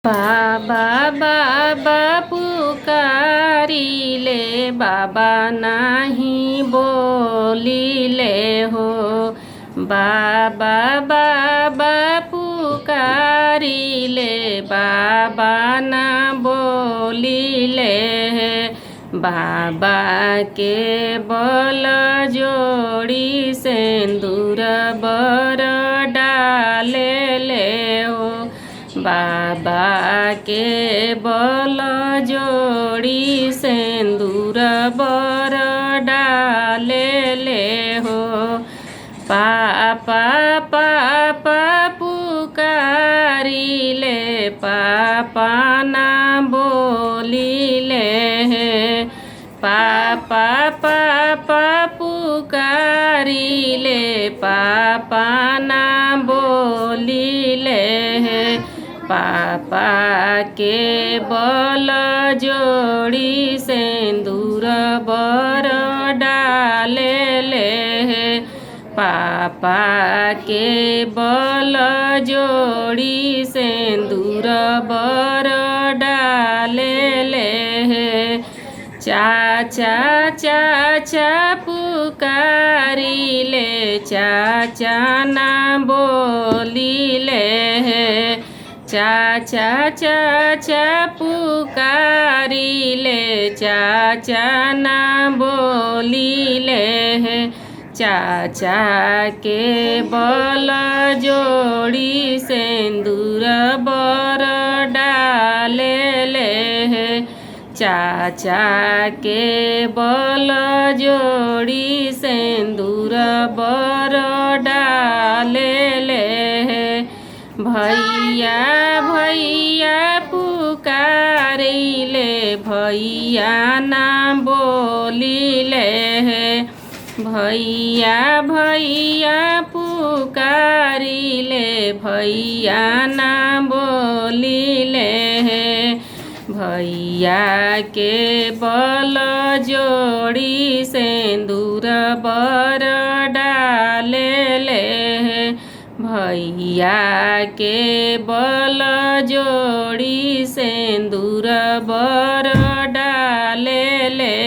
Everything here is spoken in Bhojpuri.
बाबा बाबा पुकारिले बाबा नाही बोलिले हो। बाबा बाबा पुकारिले बाबा ना बोलिले। बाबा के बल जोड़ी सिंदूर बर डाले ले हो। बाबा के बल जोड़ी सिंदूर बर डाले ले हो। पापा पापा पुकारिले पापा ना बोलिले। पापा पापा पुकारिले पापा ना बोलिले। पापा के बल जोड़ी सिंदूर बर डाले ले। पापा के बल जोड़ी सिंदूर बर डाले ले। चाचा चाचा पुकारिले चाचा ना बोलिले। चाचा चाचा पुकारिले चाचा ना बोलिले। चाचा के बल जोड़ी सिंदूर बर डाले ले। चाचा के बल जोड़ी सिंदूर बर डाले ले। भैया भैया पुकारिले भैया ना बोलिले। भैया भैया पुकारिले भैया ना बोलिले। भैया के बल जोड़ी सिंदूर बर डाले ले। भैया के बल जोड़ी सिंदूर बर डाले ले।